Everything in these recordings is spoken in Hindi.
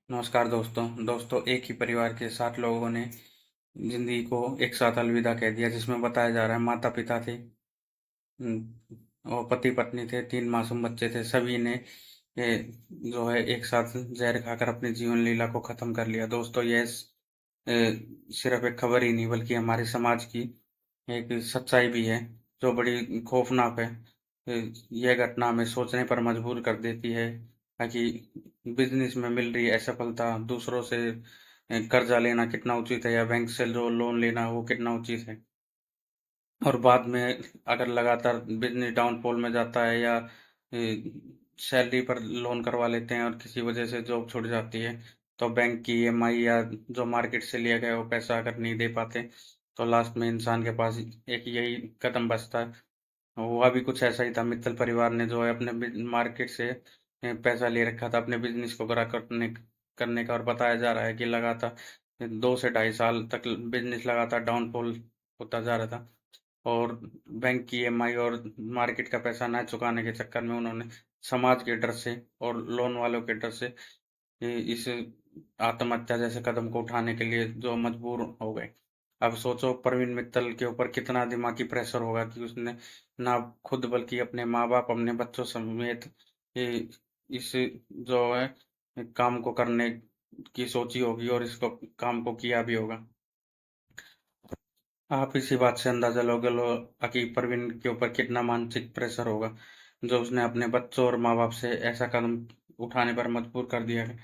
नमस्कार दोस्तों एक ही परिवार के 7 लोगों ने जिंदगी को एक साथ अलविदा कह दिया, जिसमें बताया जा रहा है माता पिता थे, और पति पत्नी थे, 3 मासूम बच्चे थे। सभी ने जो है एक साथ जहर खाकर अपनी जीवन लीला को खत्म कर लिया। दोस्तों, यह सिर्फ एक खबर ही नहीं बल्कि हमारे समाज की एक सच्चाई भी है, जो बड़ी खौफनाक है। यह घटना हमें सोचने पर मजबूर कर देती है ताकि बिजनेस में मिल रही असफलता दूसरों से कर्जा लेना कितना उचित है, या बैंक से जो लोन लेना वो कितना उचित है। और बाद में अगर लगातार बिजनेस डाउनफॉल में जाता है, या सैलरी पर लोन करवा लेते हैं और किसी वजह से जॉब छूट जाती है, तो बैंक की ईएमआई या जो मार्केट से लिया गया वो पैसा अगर नहीं दे पाते, तो लास्ट में इंसान के पास एक यही कदम बचता है। हुआ भी कुछ ऐसा ही था। मित्तल परिवार ने जो है अपने मार्केट से पैसा ले रखा था अपने बिजनेस को ग्रा करने करने का, और बताया जा रहा है कि लगातार 2 से ढाई साल तक बिजनेस लगातार डाउनफॉल होता जा रहा था। और बैंक की ईएमआई और मार्केट का पैसा ना चुकाने के चक्कर में उन्होंने समाज के डर से और लोन वालों के डर से इस आत्महत्या जैसे कदम को उठाने के लिए जो मजबूर हो गए। अब सोचो प्रवीण मित्तल के ऊपर कितना दिमागी प्रेशर होगा कि उसने ना खुद बल्कि अपने माँ बाप, अपने बच्चों समेत ये इस जो है काम को करने की सोची होगी, और इसको काम को किया भी होगा। आप इसी बात से अंदाजा लो कि प्रवीण के ऊपर कितना मानसिक प्रेशर होगा, जो उसने अपने बच्चों और माँ बाप से ऐसा कदम उठाने पर मजबूर कर दिया है।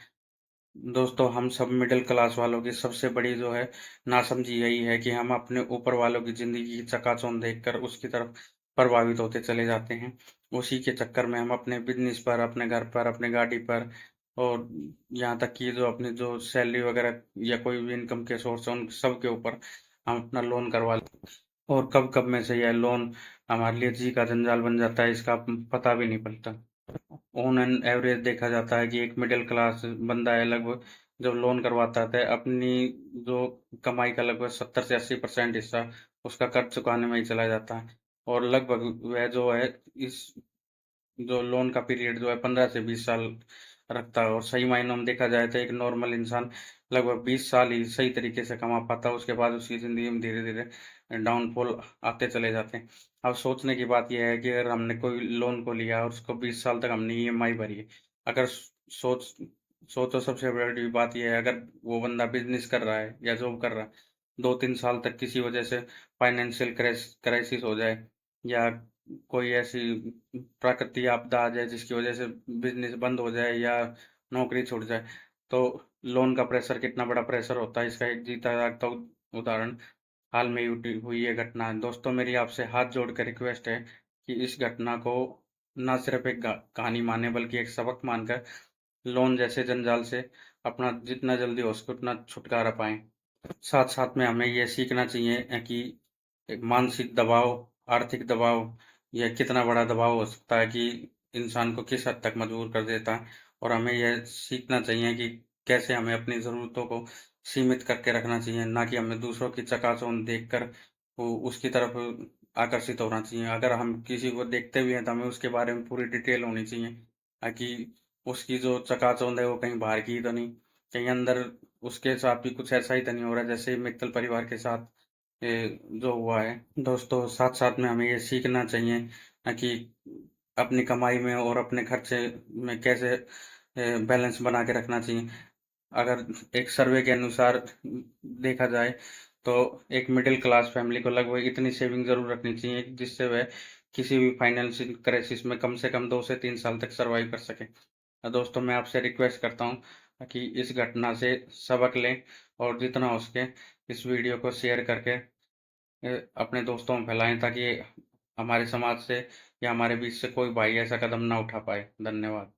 दोस्तों, हम सब मिडिल क्लास वालों की सबसे बड़ी जो है नासमझी यही है कि हम अपने ऊपर वालों की जिंदगी की चकाचौंध देखकर उसकी तरफ प्रभावित होते चले जाते हैं। उसी के चक्कर में हम अपने बिजनेस पर, अपने घर पर, अपने गाड़ी पर, और यहाँ तक कि जो अपनी जो सैलरी वगैरह या कोई भी इनकम के सोर्स है उन सब के ऊपर हम अपना लोन करवा लेते हैं। और कब कब में से यह लोन हमारे लिए जी का जंजाल बन जाता है, इसका पता भी नहीं पड़ता। ऑन एन एवरेज देखा जाता है कि एक मिडिल क्लास बंदा है, लगभग जब लोन करवाता है अपनी जो कमाई का लगभग 70 से 80% हिस्सा उसका कर्ज चुकाने में ही चला जाता है। और लगभग वह जो है इस जो लोन का पीरियड जो है 15 से 20 साल रखता है। और सही मायनों में देखा जाए तो एक नॉर्मल इंसान लगभग 20 साल ही सही तरीके से कमा पाता है, उसके बाद उसकी जिंदगी में धीरे धीरे डाउनफॉल आते चले जाते हैं। अब सोचने की बात यह है कि अगर हमने कोई लोन को लिया और उसको 20 साल तक हमने ईएमआई भरी है, अगर सोच सोचो सबसे बड़ी बात यह है, अगर वो बंदा बिजनेस कर रहा है या जॉब कर रहा है, 2-3 साल तक किसी वजह से फाइनेंशियल क्राइसिस हो जाए, या कोई ऐसी प्राकृतिक आपदा आ जाए जिसकी वजह से बिजनेस बंद हो जाए या नौकरी छूट जाए, तो लोन का प्रेशर कितना बड़ा प्रेशर होता है, इसका एक जीता जागता उदाहरण हाल में ही हुई ये घटना है। दोस्तों, मेरी आपसे हाथ जोड़ कर रिक्वेस्ट है कि इस घटना को ना सिर्फ एक कहानी माने बल्कि एक सबक मानकर लोन जैसे जंजाल से अपना जितना जल्दी हो सके उतना छुटकारा पाएं। साथ साथ में हमें ये सीखना चाहिए कि एक मानसिक दबाव, आर्थिक दबाव, यह कितना बड़ा दबाव हो सकता है कि इंसान को किस हद तक मजबूर कर देता है। और हमें यह सीखना चाहिए कि कैसे हमें अपनी ज़रूरतों को सीमित करके रखना चाहिए, ना कि हमें दूसरों की चकाचौंध देखकर उसकी तरफ आकर्षित होना चाहिए। अगर हम किसी को देखते भी हैं तो हमें उसके बारे में पूरी डिटेल होनी चाहिए, ताकि उसकी जो चकाचौंध है वो कहीं बाहर की ही तो नहीं, कहीं अंदर उसके साथ भी कुछ ऐसा ही तो नहीं हो रहा है जैसे मित्तल परिवार के साथ जो हुआ है। दोस्तों, साथ साथ में हमें ये सीखना चाहिए कि अपनी कमाई में और अपने खर्चे में कैसे बैलेंस बना के रखना चाहिए। अगर एक सर्वे के अनुसार देखा जाए तो एक मिडिल क्लास फैमिली को लगभग इतनी सेविंग जरूर रखनी चाहिए जिससे वह किसी भी फाइनेंशियल क्राइसिस में कम से कम 2 से 3 साल तक सरवाइव कर सके। दोस्तों, मैं आपसे रिक्वेस्ट करता हूँ कि इस घटना से सबक लें, और जितना हो सके इस वीडियो को शेयर करके अपने दोस्तों में फैलाएं, ताकि हमारे समाज से या हमारे बीच से कोई भाई ऐसा कदम ना उठा पाए। धन्यवाद।